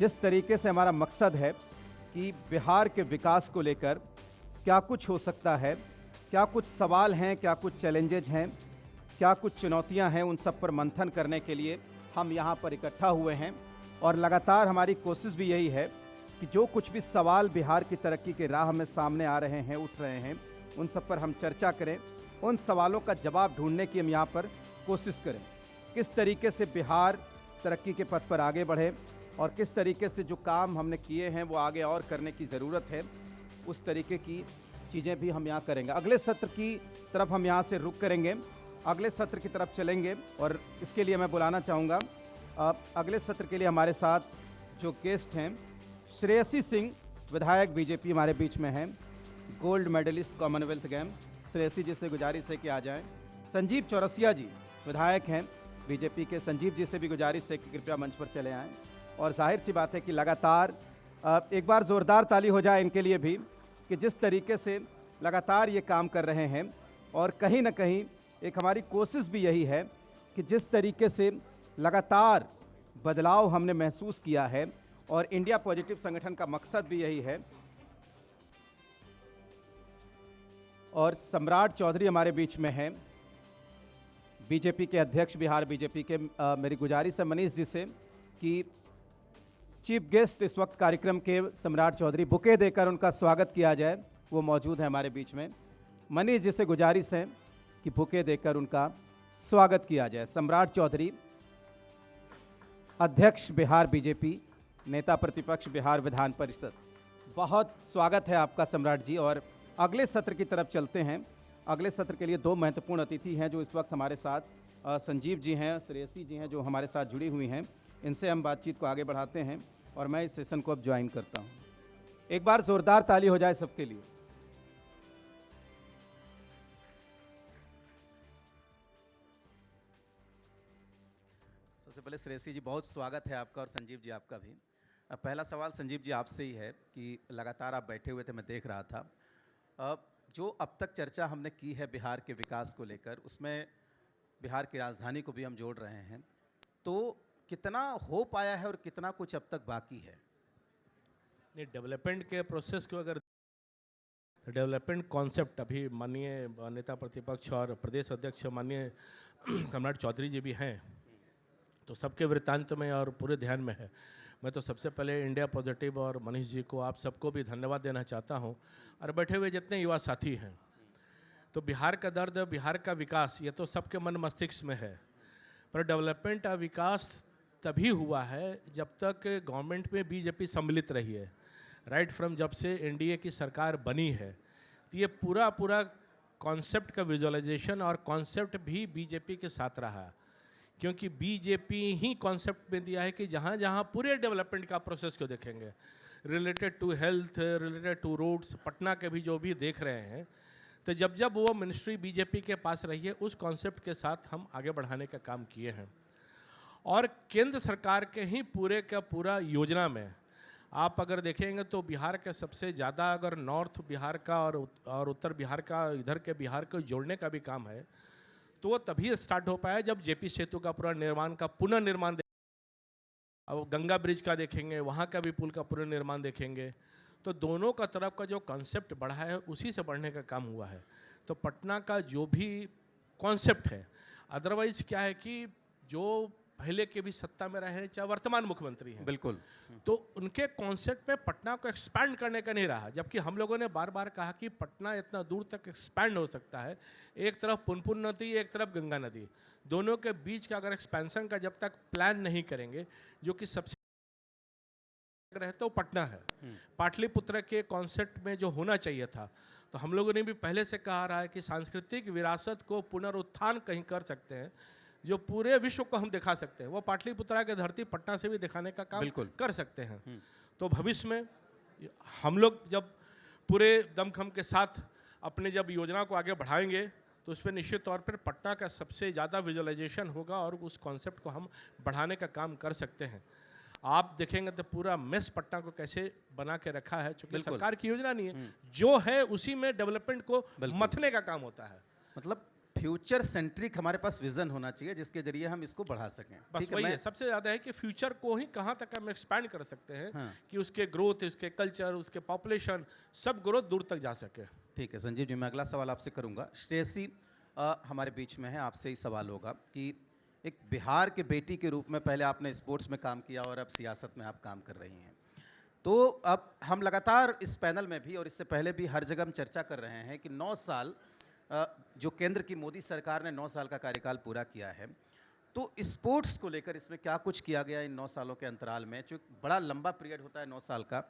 जिस तरीके से हमारा मकसद है कि बिहार के विकास को लेकर क्या कुछ हो सकता है, क्या कुछ सवाल हैं, क्या कुछ चैलेंजेज हैं, क्या कुछ चुनौतियां हैं, उन सब पर मंथन करने के लिए हम यहाँ पर इकट्ठा हुए हैं। और लगातार हमारी कोशिश भी यही है कि जो कुछ भी सवाल बिहार की तरक्की के राह में सामने आ रहे हैं, उठ रहे हैं, उन सब पर हम चर्चा करें, उन सवालों का जवाब ढूंढने की हम यहाँ पर कोशिश करें। किस तरीके से बिहार तरक्की के पथ पर आगे बढ़े और किस तरीके से जो काम हमने किए हैं वो आगे और करने की ज़रूरत है, उस तरीके की चीज़ें भी हम यहाँ करेंगे। अगले सत्र की तरफ हम यहाँ से रुख करेंगे, अगले सत्र की तरफ चलेंगे और इसके लिए मैं बुलाना चाहूँगा अगले सत्र के लिए हमारे साथ जो गेस्ट हैं, श्रेयसी सिंह विधायक बीजेपी हमारे बीच में हैं, gold medalist commonwealth game. Shreyasi ji से गुजारिश है कि आ जाएं। संजीव चौरसिया जी विधायक हैं बीजेपी के, संजीव जी से भी गुजारिश है कि कृपया मंच पर चले आएँ। और जाहिर सी बात है कि लगातार एक बार ज़ोरदार ताली हो जाए इनके लिए भी कि जिस तरीके से लगातार ये काम कर रहे हैं। और कहीं ना कहीं एक हमारी कोशिश भी यही है कि जिस तरीके से लगातार बदलाव हमने महसूस किया है और इंडिया पॉजिटिव संगठन का मकसद भी यही है। और सम्राट चौधरी हमारे बीच में हैं, बीजेपी के अध्यक्ष बिहार बीजेपी के। मेरी गुजारिश है मनीष जी से कि चीफ गेस्ट इस वक्त कार्यक्रम के सम्राट चौधरी, बुके देकर उनका स्वागत किया जाए। वो मौजूद है हमारे बीच में। मनीष जी से गुजारिश है कि बुके देकर उनका स्वागत किया जाए। सम्राट चौधरी, अध्यक्ष बिहार बीजेपी, नेता प्रतिपक्ष बिहार विधान परिषद, बहुत स्वागत है आपका सम्राट जी। और अगले सत्र की तरफ चलते हैं। अगले सत्र के लिए दो महत्वपूर्ण अतिथि हैं जो इस वक्त हमारे साथ, संजीव जी हैं, श्रेयसी जी हैं जो हमारे साथ जुड़ी हुई हैं। इनसे हम बातचीत को आगे बढ़ाते हैं और मैं इस सेशन को अब ज्वाइन करता हूं। एक बार जोरदार ताली हो जाए सबके लिए। सबसे पहले श्रेयसी जी, बहुत स्वागत है आपका और संजीव जी आपका भी। पहला सवाल संजीव जी आपसे ही है कि लगातार आप बैठे हुए थे, मैं देख रहा था। जो अब तक चर्चा हमने की है बिहार के विकास को लेकर, उसमें बिहार की राजधानी को भी हम जोड़ रहे हैं, तो कितना हो पाया है और कितना कुछ अब तक बाकी है? नहीं, डेवलपमेंट के प्रोसेस को अगर डेवलपमेंट कॉन्सेप्ट अभी माननीय नेता प्रतिपक्ष और प्रदेश अध्यक्ष माननीय सम्राट चौधरी जी भी हैं, तो सबके वृत्तांत में और पूरे ध्यान में है। मैं तो सबसे पहले इंडिया पॉजिटिव और मनीष जी को, आप सबको भी धन्यवाद देना चाहता हूं, और बैठे हुए जितने युवा साथी हैं। तो बिहार का दर्द, बिहार का विकास, ये तो सबके मन मस्तिष्क में है, पर डेवलपमेंट और विकास तभी हुआ है जब तक गवर्नमेंट में बीजेपी सम्मिलित रही है। राइट फ्रॉम जब से एनडीए की सरकार बनी है, तो ये पूरा कॉन्सेप्ट का विजुअलाइजेशन और कॉन्सेप्ट भी बीजेपी के साथ रहा, क्योंकि बीजेपी ही कॉन्सेप्ट में दिया है कि जहाँ जहाँ पूरे डेवलपमेंट का प्रोसेस को देखेंगे, related to health, related to roads, Patna के भी जो भी देख रहे हैं, तो जब जब वो मिनिस्ट्री बीजेपी के पास रही है, उस कॉन्सेप्ट के साथ हम आगे बढ़ाने का काम किए हैं। और केंद्र सरकार के ही पूरे का पूरा योजना में आप अगर देखेंगे तो बिहार के सबसे ज़्यादा, अगर नॉर्थ बिहार का और उत्तर बिहार का, इधर के बिहार को जोड़ने का भी काम है, तो वो तभी स्टार्ट हो पाया जब जेपी सेतु का पूरा निर्माण का पुनर्निर्माण, अब गंगा ब्रिज का देखेंगे, वहाँ का भी पुल का पुनर्निर्माण देखेंगे, तो दोनों का तरफ का जो कॉन्सेप्ट बढ़ा है उसी से बढ़ने का काम हुआ है। तो पटना का जो भी कॉन्सेप्ट है, अदरवाइज क्या है कि जो पहले के भी सत्ता में रहे, चाहे वर्तमान मुख्यमंत्री हैं, बिल्कुल, तो उनके कॉन्सेप्ट में पटना को एक्सपैंड करने का नहीं रहा। जबकि हम लोगों ने बार बार कहा कि पटना इतना दूर तक एक्सपैंड हो सकता है, एक तरफ पुनपुन नदी, एक तरफ गंगा नदी, दोनों के बीच का अगर एक्सपेंशन का जब तक प्लान नहीं करेंगे, जो कि सबसे रहता वो पटना है। पाटलिपुत्र के कॉन्सेप्ट में जो होना चाहिए था, तो हम लोगों ने भी पहले से कहा रहा है कि सांस्कृतिक विरासत को पुनरुत्थान कहीं कर सकते हैं, जो पूरे विश्व को हम दिखा सकते हैं, वो पाटलिपुत्रा की धरती पटना से भी दिखाने का काम कर सकते हैं। तो भविष्य में हम लोग जब पूरे दमखम के साथ अपने जब योजना को आगे बढ़ाएंगे, तो उस पर निश्चित तौर पर पटना का सबसे ज़्यादा विजुअलाइजेशन होगा और उस कॉन्सेप्ट को हम बढ़ाने का काम कर सकते हैं। आप देखेंगे तो पूरा मेस पटना को कैसे बना के रखा है, चूंकि सरकार की योजना नहीं है, जो है उसी में डेवलपमेंट को मथने का काम होता है। मतलब फ्यूचर सेंट्रिक हमारे पास विजन होना चाहिए जिसके जरिए हम इसको बढ़ा सकें। बस ठीक है, वही मैं है, सबसे ज़्यादा है कि फ्यूचर को ही कहाँ तक हम एक्सपैंड कर सकते हैं हाँ। कि उसके ग्रोथ, उसके कल्चर, उसके पॉपुलेशन, सब ग्रोथ दूर तक जा सके। ठीक है संजीव जी, मैं अगला सवाल आपसे करूंगा। श्रेयसी हमारे बीच में है, आपसे ही सवाल होगा कि एक बिहार के बेटी के रूप में पहले आपने स्पोर्ट्स में काम किया और अब सियासत में आप काम कर रही हैं। तो अब हम लगातार इस पैनल में भी और इससे पहले भी हर जगह हम चर्चा कर रहे हैं कि 9 साल जो केंद्र की मोदी सरकार ने 9 साल का कार्यकाल पूरा किया है, तो स्पोर्ट्स को लेकर इसमें क्या कुछ किया गया इन 9 सालों के अंतराल में, जो बड़ा लंबा पीरियड होता है 9 साल का,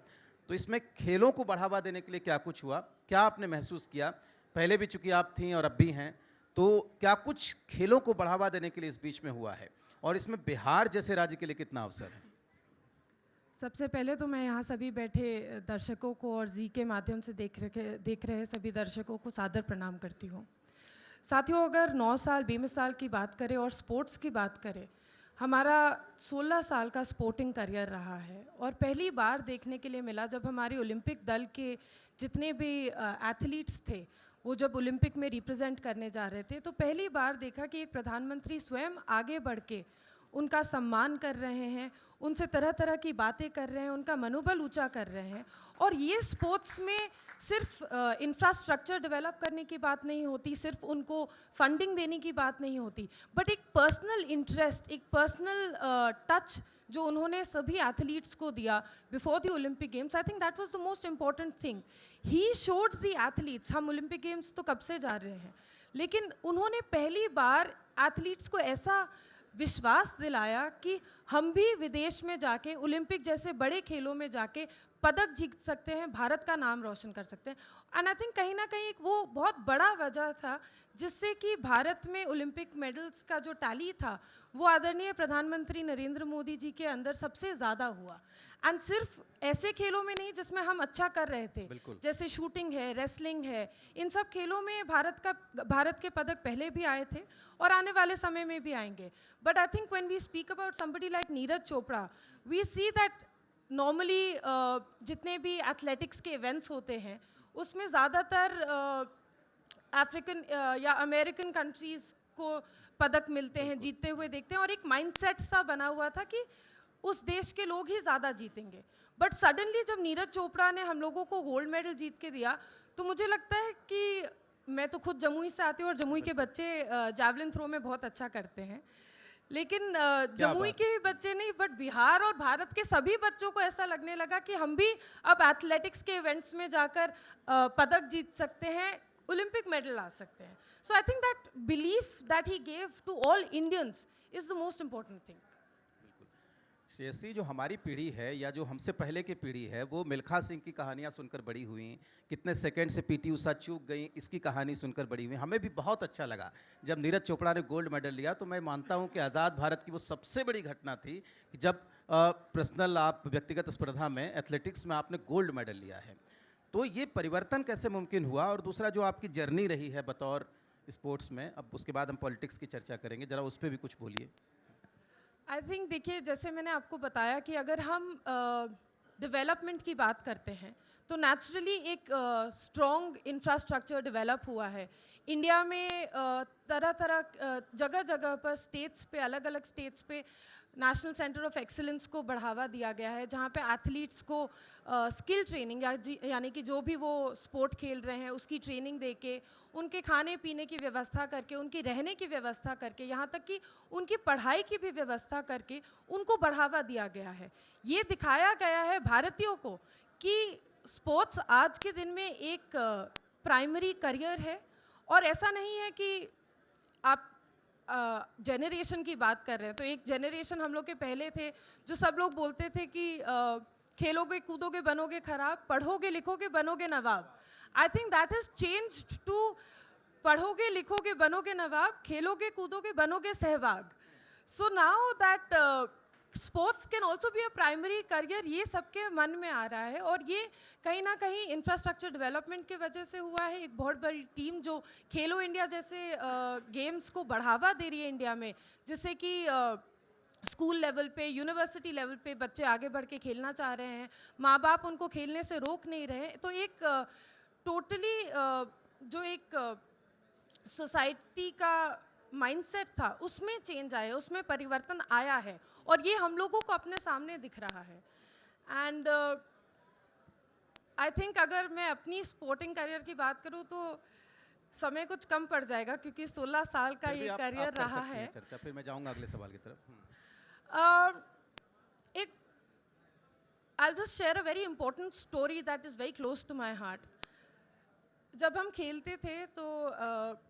तो इसमें खेलों को बढ़ावा देने के लिए क्या कुछ हुआ, क्या आपने महसूस किया? पहले भी चूंकि आप थीं और अब भी हैं, तो क्या कुछ खेलों को बढ़ावा देने के लिए इस बीच में हुआ है और इसमें बिहार जैसे राज्य के लिए कितना अवसर है? सबसे पहले तो मैं यहाँ सभी बैठे दर्शकों को और जी के माध्यम से देख रहे सभी दर्शकों को सादर प्रणाम करती हूँ। साथियों, अगर 9 साल बेमिसाल की बात करें और स्पोर्ट्स की बात करें, हमारा 16 साल का स्पोर्टिंग करियर रहा है और पहली बार देखने के लिए मिला जब हमारे ओलंपिक दल के जितने भी एथलीट्स थे वो जब ओलंपिक में रिप्रेजेंट करने जा रहे थे, तो पहली बार देखा कि एक प्रधानमंत्री स्वयं आगे बढ़ के उनका सम्मान कर रहे हैं, उनसे तरह तरह की बातें कर रहे हैं, उनका मनोबल ऊंचा कर रहे हैं। और ये स्पोर्ट्स में सिर्फ इंफ्रास्ट्रक्चर डेवलप करने की बात नहीं होती, सिर्फ उनको फंडिंग देने की बात नहीं होती, बट एक पर्सनल इंटरेस्ट, एक पर्सनल टच जो उन्होंने सभी एथलीट्स को दिया before the Olympic games, I think that was the most important thing. He showed the athletes, हम ओलंपिक गेम्स तो कब से जा रहे हैं, लेकिन उन्होंने पहली बार एथलीट्स को ऐसा विश्वास दिलाया कि हम भी विदेश में जाके ओलंपिक जैसे बड़े खेलों में जाके पदक जीत सकते हैं, भारत का नाम रोशन कर सकते हैं। एंड आई थिंक कहीं ना कहीं एक वो बहुत बड़ा वजह था जिससे कि भारत में ओलंपिक मेडल्स का जो टैली था वो आदरणीय प्रधानमंत्री नरेंद्र मोदी जी के अंदर सबसे ज़्यादा हुआ। एंड सिर्फ ऐसे खेलों में नहीं जिसमें हम अच्छा कर रहे थे, जैसे शूटिंग है, रेसलिंग है, इन सब खेलों में भारत के पदक पहले भी आए थे और आने वाले समय में भी आएंगे। But I think when we speak about somebody like Neeraj Chopra, we see that normally जितने भी एथलेटिक्स के इवेंट्स होते हैं उसमें ज़्यादातर अफ्रीकन या अमेरिकन कंट्रीज़ को पदक मिलते हैं, जीतते हुए देखते हैं, और एक माइंडसेट सा बना हुआ था कि उस देश के लोग ही ज़्यादा जीतेंगे। बट सडनली जब नीरज चोपड़ा ने हम लोगों को गोल्ड मेडल जीत के दिया, तो मुझे लगता है कि मैं तो खुद जमुई से आती हूँ और जमुई के बच्चे जैवलिन थ्रो में बहुत अच्छा करते हैं, लेकिन जमुई के ही बच्चे नहीं बट बिहार और भारत के सभी बच्चों को ऐसा लगने लगा कि हम भी अब एथलेटिक्स के इवेंट्स में जाकर पदक जीत सकते हैं, ओलंपिक मेडल ला सकते हैं। So I think that belief that he gave to all Indians is the most important thing. Shreyasi, जो हमारी पीढ़ी है या जो हमसे पहले की पीढ़ी है वो मिल्खा सिंह की कहानियाँ सुनकर बड़ी हुई, कितने सेकंड से पीटी उषा चूक गई इसकी कहानी सुनकर बड़ी हुई। हमें भी बहुत अच्छा लगा जब नीरज चोपड़ा ने गोल्ड मेडल लिया। तो मैं मानता हूँ कि आज़ाद भारत की वो सबसे बड़ी घटना थी कि जब पर्सनल आप व्यक्तिगत स्पर्धा में एथलेटिक्स में आपने गोल्ड मेडल लिया है। तो ये परिवर्तन कैसे मुमकिन हुआ, और दूसरा जो आपकी जर्नी रही है बतौर स्पोर्ट्स में, अब उसके बाद हम पॉलिटिक्स की चर्चा करेंगे, ज़रा उस पर भी कुछ बोलिए। आई थिंक देखिए, जैसे मैंने आपको बताया कि अगर हम डेवलपमेंट की बात करते हैं तो नेचुरली एक स्ट्रॉन्ग इंफ्रास्ट्रक्चर डेवलप हुआ है इंडिया में। तरह तरह जगह जगह पर स्टेट्स पे, अलग अलग स्टेट्स पे नेशनल सेंटर ऑफ एक्सीलेंस को बढ़ावा दिया गया है, जहाँ पे एथलीट्स को स्किल ट्रेनिंग यानी कि जो भी वो स्पोर्ट खेल रहे हैं उसकी ट्रेनिंग देके, उनके खाने पीने की व्यवस्था करके, उनकी रहने की व्यवस्था करके, यहाँ तक कि उनकी पढ़ाई की भी व्यवस्था करके उनको बढ़ावा दिया गया है। ये दिखाया गया है भारतीयों को कि स्पोर्ट्स आज के दिन में एक प्राइमरी करियर है। और ऐसा नहीं है कि आप जेनरेशन की बात कर रहे हैं तो एक जेनरेशन हम लोग के पहले थे जो सब लोग बोलते थे कि खेलोगे कूदोगे बनोगे खराब, पढ़ोगे लिखोगे बनोगे नवाब। I think that is changed to पढ़ोगे लिखोगे बनोगे नवाब, खेलोगे कूदोगे बनोगे Sehwag. So now that sports can also be a primary career, ये सबके मन में आ रहा है और ये कहीं ना कहीं इंफ्रास्ट्रक्चर डेवलपमेंट की वजह से हुआ है। एक बहुत बड़ी टीम जो खेलो इंडिया जैसे गेम्स को बढ़ावा दे रही है इंडिया में, जिससे कि स्कूल लेवल पे, यूनिवर्सिटी लेवल पे बच्चे आगे बढ़ के खेलना चाह रहे हैं, माँ बाप उनको खेलने से रोक नहीं रहे। तो एक टोटली जो एक सोसाइटी का माइंडसेट था उसमें चेंज आया, उसमें परिवर्तन आया है और ये हम लोगों को अपने सामने दिख रहा है। एंड आई थिंक अगर मैं अपनी स्पोर्टिंग करियर की बात करूँ तो समय कुछ कम पड़ जाएगा क्योंकि 16 साल का फिर भी ये आप करियर कर रहा सकती हैं है। चर्चा, फिर मैं जाऊंगा अगले सवाल की तरफ। एक I'll just share a very important story that is very close to my heart. जब हम खेलते थे तो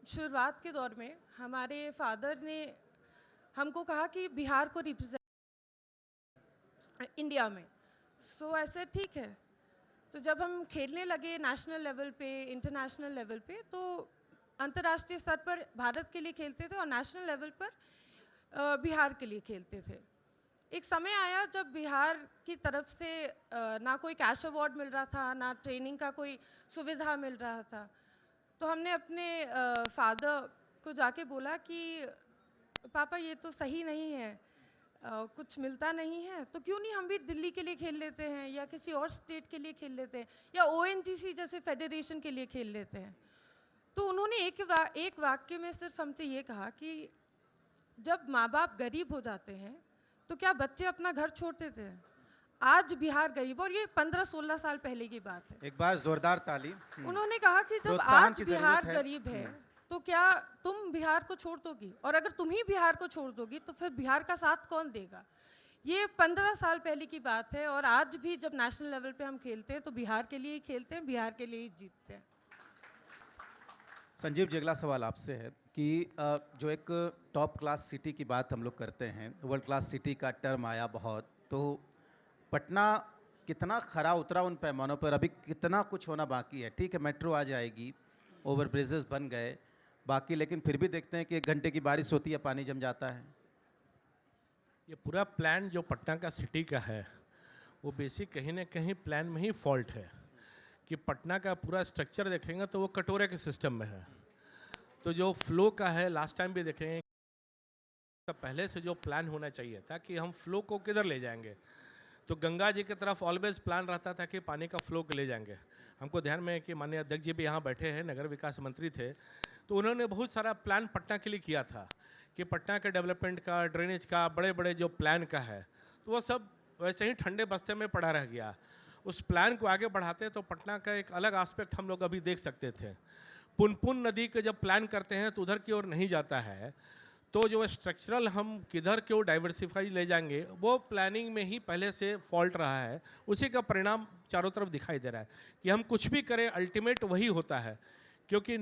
शुरुआत के दौर में हमारे फादर ने हमको कहा कि बिहार को रिप्रेजेंट इंडिया में। सो ऐसे ठीक है। तो जब हम खेलने लगे नेशनल लेवल पे, इंटरनेशनल लेवल पे, तो अंतर्राष्ट्रीय स्तर पर भारत के लिए खेलते थे और नेशनल लेवल पर बिहार के लिए खेलते थे। एक समय आया जब बिहार की तरफ से ना कोई कैश अवार्ड मिल रहा था, ना ट्रेनिंग का कोई सुविधा मिल रहा था। तो हमने अपने फादर को जाके बोला कि पापा ये तो सही नहीं है, कुछ मिलता नहीं है, तो क्यों नहीं हम भी दिल्ली के लिए खेल लेते हैं या किसी और स्टेट के लिए खेल लेते हैं या ONGC जैसे फेडरेशन के लिए खेल लेते हैं। तो उन्होंने एक वाक्य में सिर्फ हमसे ये कहा कि जब माँ बाप गरीब हो जाते हैं तो क्या बच्चे अपना घर छोड़ देते हैं? आज बिहार गरीब, और ये 15-16 साल पहले की बात है। एक बार जोरदार ताली। उन्होंने कहा कि जब प्रोत्साहन आज की जरूरत बिहार है। गरीब है तो क्या तुम बिहार को छोड़ दोगी? और अगर तुम ही बिहार को छोड़ दोगी तो फिर बिहार का साथ कौन देगा? ये 15 साल पहले की बात है और आज भी जब नेशनल लेवल पे हम खेलते हैं तो बिहार के लिए ही खेलते हैं, बिहार के लिए ही जीतते हैं। संजीव जी, अगला सवाल आपसे है कि जो एक टॉप क्लास सिटी की बात हम लोग करते हैं, वर्ल्ड क्लास सिटी का टर्म आया बहुत, तो पटना कितना खरा उतरा उन पैमानों पर? अभी कितना कुछ होना बाकी है? ठीक है, मेट्रो आ जाएगी, ओवर ब्रिजेस बन गए बाकी, लेकिन फिर भी देखते हैं कि 1 घंटे की बारिश होती है, पानी जम जाता है। ये पूरा प्लान जो पटना का सिटी का है वो बेसिक कहीं ना कहीं प्लान में ही फॉल्ट है कि पटना का पूरा स्ट्रक्चर देखेंगे तो वो कटोरे के सिस्टम में है। तो जो फ्लो का है, लास्ट टाइम भी देखेंगे तो पहले से जो प्लान होना चाहिए था कि हम फ्लो को किधर ले जाएंगे, तो गंगा जी की तरफ ऑलवेज प्लान रहता था कि पानी का फ्लो को ले जाएंगे। हमको ध्यान में है कि माननीय अध्यक्ष जी भी यहाँ बैठे हैं, नगर विकास मंत्री थे, तो उन्होंने बहुत सारा प्लान पटना के लिए किया था कि पटना के डेवलपमेंट का, ड्रेनेज का, बड़े बड़े जो प्लान का है, तो वो सब वैसे ही ठंडे बस्ते में पड़ा रह गया। उस प्लान को आगे बढ़ाते तो पटना का एक अलग एस्पेक्ट हम लोग अभी देख सकते थे। पुनपुन नदी के जब प्लान करते हैं तो उधर की ओर नहीं जाता है, तो जो स्ट्रक्चरल हम किधर क्यों डाइवर्सिफाई ले जाएंगे वो प्लानिंग में ही पहले से फॉल्ट रहा है। उसी का परिणाम चारों तरफ दिखाई दे रहा है कि हम कुछ भी करें अल्टीमेट वही होता है, क्योंकि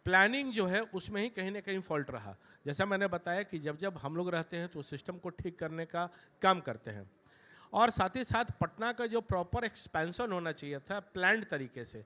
प्लानिंग जो है उसमें ही कहीं ना कहीं फॉल्ट रहा। जैसा मैंने बताया कि जब जब हम लोग रहते हैं तो सिस्टम को ठीक करने का काम करते हैं, और साथ ही साथ पटना का जो प्रॉपर एक्सपेंशन होना चाहिए था प्लान्ड तरीके से,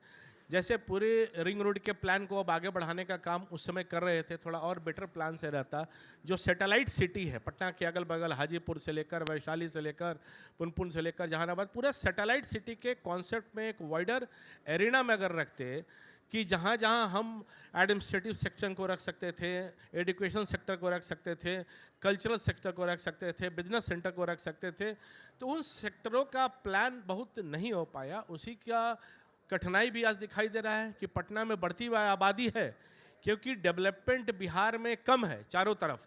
जैसे पूरे रिंग रोड के प्लान को अब आगे बढ़ाने का काम उस समय कर रहे थे, थोड़ा और बेटर प्लान से रहता। जो सैटेलाइट सिटी है पटना के अगल बगल, हाजीपुर से लेकर वैशाली से लेकर पुनपुन से लेकर जहानाबाद, पूरा सैटेलाइट सिटी के कॉन्सेप्ट में एक वाइडर एरिना में अगर रखते कि जहाँ जहाँ हम एडमिनिस्ट्रेटिव सेक्शन को रख सकते थे, एजुकेशन सेक्टर को रख सकते थे, कल्चरल सेक्टर को रख सकते थे, बिजनेस सेंटर को रख सकते थे, तो उन सेक्टरों का प्लान बहुत नहीं हो पाया। उसी का कठिनाई भी आज दिखाई दे रहा है कि पटना में बढ़ती हुई आबादी है, क्योंकि डेवलपमेंट बिहार में कम है चारों तरफ।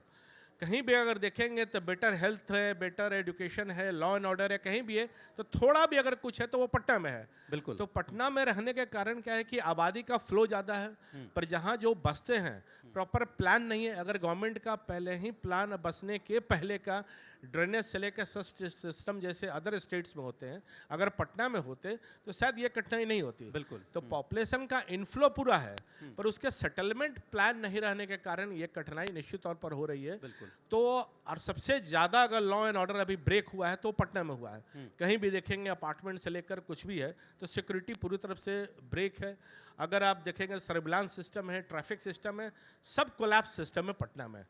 कहीं भी अगर देखेंगे तो बेटर हेल्थ है, बेटर एजुकेशन है, लॉ एंड ऑर्डर है, कहीं भी है तो थोड़ा भी अगर कुछ है तो वो पटना में है। बिल्कुल। तो पटना में रहने के कारण क्या है कि आबादी का फ्लो ज़्यादा है, पर जहाँ जो बसते हैं प्रॉपर प्लान नहीं है। अगर गवर्नमेंट का पहले ही प्लान बसने के पहले का ड्रेनेज से लेकर सिस्टम जैसे अदर स्टेट्स में होते हैं, अगर पटना में होते तो शायद ये कठिनाई नहीं होती। बिल्कुल। तो पॉपुलेशन का इनफ्लो पूरा है, पर उसके सेटलमेंट प्लान नहीं रहने के कारण ये कठिनाई निश्चित तौर पर हो रही है। बिल्कुल। तो और सबसे ज़्यादा अगर लॉ एंड ऑर्डर अभी ब्रेक हुआ है तो पटना में हुआ है। कहीं भी देखेंगे अपार्टमेंट से लेकर कुछ भी है तो सिक्योरिटी पूरी तरफ से ब्रेक है। अगर आप देखेंगे सर्विलांस सिस्टम है, ट्रैफिक सिस्टम है, सब कोलैप्स सिस्टम है पटना में।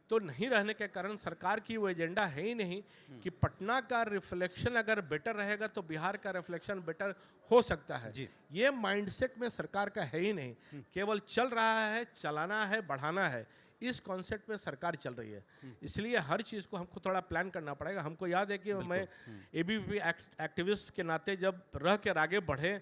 तो नहीं रहने के कारण सरकार की वो एजेंडा है ही नहीं कि पटना का रिफ्लेक्शन अगर बेटर रहेगा तो बिहार का रिफ्लेक्शन बेटर हो सकता है। ये माइंडसेट में सरकार का है ही नहीं, केवल चल रहा है, चलाना है, बढ़ाना है, इस कॉन्सेप्ट में सरकार चल रही है। इसलिए हर चीज़ को हमको थोड़ा प्लान करना पड़ेगा। हमको याद है कि मैं ABVP एक्टिविस्ट के नाते जब रह कर आगे बढ़े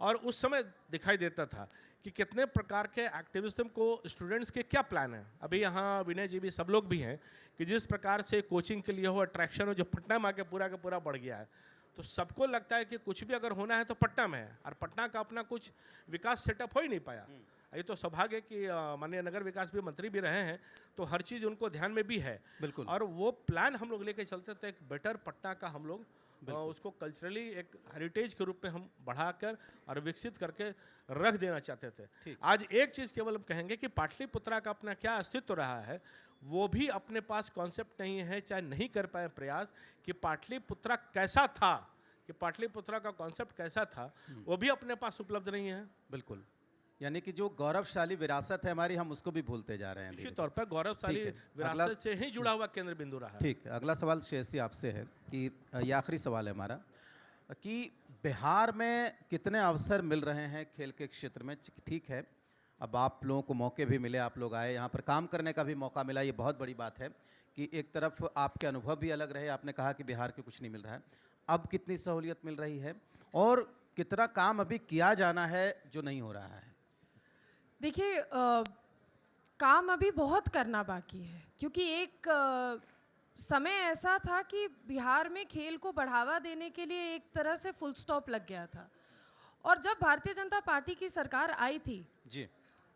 और उस समय दिखाई देता था कि कितने प्रकार के एक्टिविज्म को स्टूडेंट्स के क्या प्लान है। अभी यहाँ विनय जी भी सब लोग भी हैं कि जिस प्रकार से कोचिंग के लिए हो अट्रैक्शन हो जो पटना में आके पूरा का पूरा बढ़ गया है, तो सबको लगता है कि कुछ भी अगर होना है तो पटना में है, और पटना का अपना कुछ विकास सेटअप हो ही नहीं पाया। ये तो सौभाग्य है कि माननीय नगर विकास भी मंत्री भी रहे हैं, तो हर चीज़ उनको ध्यान में भी है। बिल्कुल। और वो प्लान हम लोग लेके चलते थे, एक बेटर पटना का हम लोग उसको कल्चरली एक हेरिटेज के रूप में हम बढ़ाकर और विकसित करके रख देना चाहते थे। आज एक चीज़ केवल हम कहेंगे कि पाटलिपुत्रा का अपना क्या अस्तित्व रहा है, वो भी अपने पास कॉन्सेप्ट नहीं है, चाहे नहीं कर पाए प्रयास कि पाटलिपुत्रा कैसा था, कि पाटलिपुत्रा का कॉन्सेप्ट कैसा था, वो भी अपने पास उपलब्ध नहीं है। बिल्कुल, यानी कि जो गौरवशाली विरासत है हमारी, हम उसको भी भूलते जा रहे हैं। निश्चित तौर पर गौरवशाली विरासत से ही जुड़ा हुआ केंद्र बिंदु रहा है। ठीक है, अगला सवाल श्रेयसी आपसे है कि ये आखिरी सवाल है हमारा, कि बिहार में कितने अवसर मिल रहे हैं खेल के क्षेत्र में। ठीक है, अब आप लोगों को मौके भी मिले, आप लोग आए, यहाँ पर काम करने का भी मौका मिला, ये बहुत बड़ी बात है कि एक तरफ आपके अनुभव भी अलग रहे। आपने कहा कि बिहार के कुछ नहीं मिल रहा है, अब कितनी सहूलियत मिल रही है और कितना काम अभी किया जाना है जो नहीं हो रहा है। देखिए, काम अभी बहुत करना बाकी है, क्योंकि एक समय ऐसा था कि बिहार में खेल को बढ़ावा देने के लिए एक तरह से फुल स्टॉप लग गया था। और जब भारतीय जनता पार्टी की सरकार आई थी जी,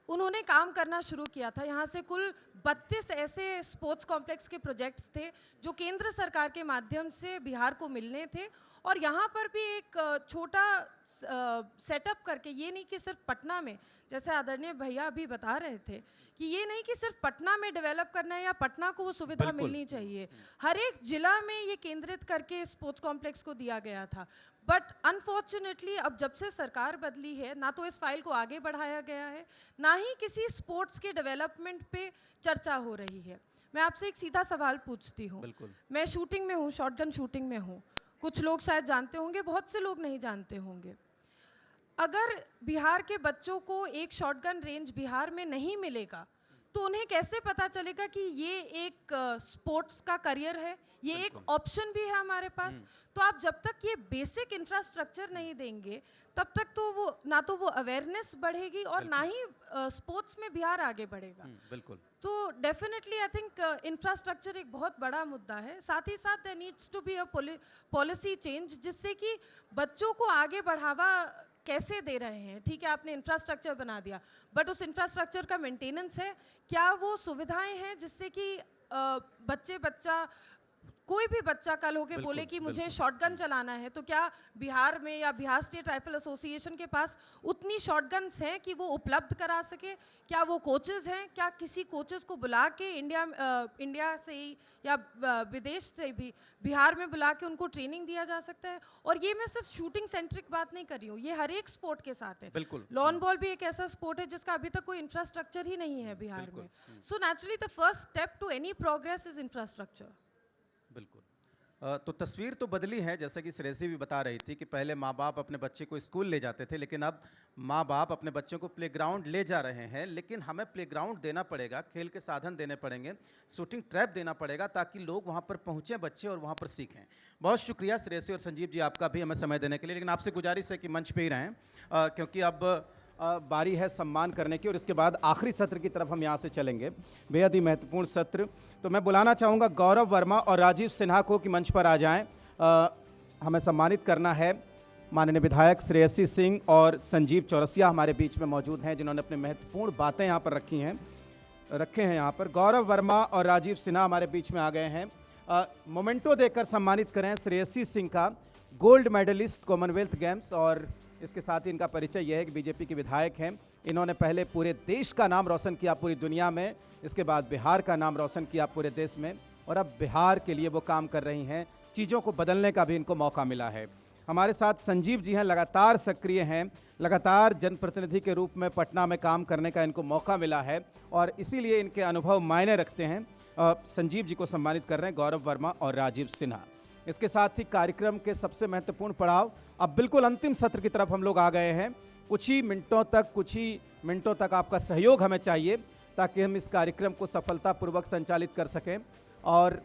उन्होंने काम करना शुरू किया था। यहाँ से कुल 32 ऐसे स्पोर्ट्स कॉम्प्लेक्स के प्रोजेक्ट्स थे जो केंद्र सरकार के माध्यम से बिहार को मिलने थे, और यहाँ पर भी एक छोटा सेटअप करके, ये नहीं कि सिर्फ पटना में, जैसे आदरणीय भैया अभी बता रहे थे कि ये नहीं कि सिर्फ पटना में डेवलप करना है या पटना को वो सुविधा मिलनी चाहिए, हर एक जिला में ये केंद्रित करके स्पोर्ट्स कॉम्प्लेक्स को दिया गया था। बट अनफॉर्चुनेटली अब जब से सरकार बदली है, ना तो इस फाइल को आगे बढ़ाया गया है, ना ही किसी स्पोर्ट्स के डेवलपमेंट पे चर्चा हो रही है। मैं आपसे एक सीधा सवाल पूछती हूँ, मैं शूटिंग में हूँ, शॉटगन शूटिंग में हूँ, कुछ लोग शायद जानते होंगे, बहुत से लोग नहीं जानते होंगे। अगर बिहार के बच्चों को एक शॉटगन रेंज बिहार में नहीं मिलेगा तो उन्हें कैसे पता चलेगा कि ये एक स्पोर्ट्स का करियर है, ये एक ऑप्शन भी है हमारे पास। तो आप जब तक ये बेसिक इंफ्रास्ट्रक्चर नहीं देंगे तब तक तो वो ना तो वो अवेयरनेस बढ़ेगी और ना ही स्पोर्ट्स में बिहार आगे बढ़ेगा। बिल्कुल। तो डेफिनेटली आई थिंक इंफ्रास्ट्रक्चर एक बहुत बड़ा मुद्दा है। साथ ही साथ there needs to be a policy change, जिससे कि बच्चों को आगे बढ़ावा कैसे दे रहे हैं। ठीक है, आपने इंफ्रास्ट्रक्चर बना दिया, बट उस इंफ्रास्ट्रक्चर का मेंटेनेंस है क्या, वो सुविधाएं हैं जिससे कि बच्चा कोई भी बच्चा कल होके बोले कि मुझे शॉटगन चलाना है, तो क्या बिहार में या बिहार स्टेट राइफल एसोसिएशन के पास उतनी शॉटगन्स हैं कि वो उपलब्ध करा सके? क्या वो कोचेज़ हैं? क्या किसी कोचेज़ को बुला के इंडिया से ही या विदेश से भी बिहार में बुला के उनको ट्रेनिंग दिया जा सकता है? और ये मैं सिर्फ शूटिंग सेंट्रिक बात नहीं कर रही हूँ, ये हर एक स्पोर्ट के साथ है। बिल्कुल। लॉन बॉल भी एक ऐसा स्पोर्ट है जिसका अभी तक कोई इंफ्रास्ट्रक्चर ही नहीं है बिहार में। So naturally the first step to any progress is infrastructure. बिल्कुल। तो तस्वीर तो बदली है, जैसे कि श्रेयसी भी बता रही थी कि पहले माँ बाप अपने बच्चे को स्कूल ले जाते थे, लेकिन अब माँ बाप अपने बच्चों को प्लेग्राउंड ले जा रहे हैं। लेकिन हमें प्लेग्राउंड देना पड़ेगा, खेल के साधन देने पड़ेंगे, शूटिंग ट्रैप देना पड़ेगा, ताकि लोग वहाँ पर पहुँचें बच्चे और वहाँ पर सीखें। बहुत शुक्रिया श्रेयसी और संजीव जी आपका भी हमें समय देने के लिए। लेकिन आपसे गुजारिश है कि मंच पे ही रहें, क्योंकि अब बारी है सम्मान करने की, और इसके बाद आखिरी सत्र की तरफ हम यहाँ से चलेंगे, बेहद ही महत्वपूर्ण सत्र। तो मैं बुलाना चाहूँगा गौरव वर्मा और राजीव सिन्हा को कि मंच पर आ जाएं। हमें सम्मानित करना है। माननीय विधायक श्रेयसी सिंह और संजीव चौरसिया हमारे बीच में मौजूद हैं, जिन्होंने अपने महत्वपूर्ण बातें यहाँ पर रखे हैं यहाँ पर। गौरव वर्मा और राजीव सिन्हा हमारे बीच में आ गए हैं। मोमेंटो देकर सम्मानित करें श्रेयसी सिंह का, गोल्ड मेडलिस्ट कॉमनवेल्थ गेम्स, और इसके साथ ही इनका परिचय यह है कि बीजेपी के विधायक हैं। इन्होंने पहले पूरे देश का नाम रोशन किया, पूरी दुनिया में, इसके बाद बिहार का नाम रोशन किया पूरे देश में, और अब बिहार के लिए वो काम कर रही हैं। चीज़ों को बदलने का भी इनको मौका मिला है। हमारे साथ संजीव जी हैं, लगातार सक्रिय हैं, लगातार जनप्रतिनिधि के रूप में पटना में काम करने का इनको मौका मिला है, और इसीलिए इनके अनुभव मायने रखते हैं। संजीव जी को सम्मानित कर रहे हैं गौरव वर्मा और राजीव सिन्हा। इसके साथ ही कार्यक्रम के सबसे महत्वपूर्ण पड़ाव, अब बिल्कुल अंतिम सत्र की तरफ हम लोग आ गए हैं। कुछ ही मिनटों तक आपका सहयोग हमें चाहिए, ताकि हम इस कार्यक्रम को सफलतापूर्वक संचालित कर सकें। और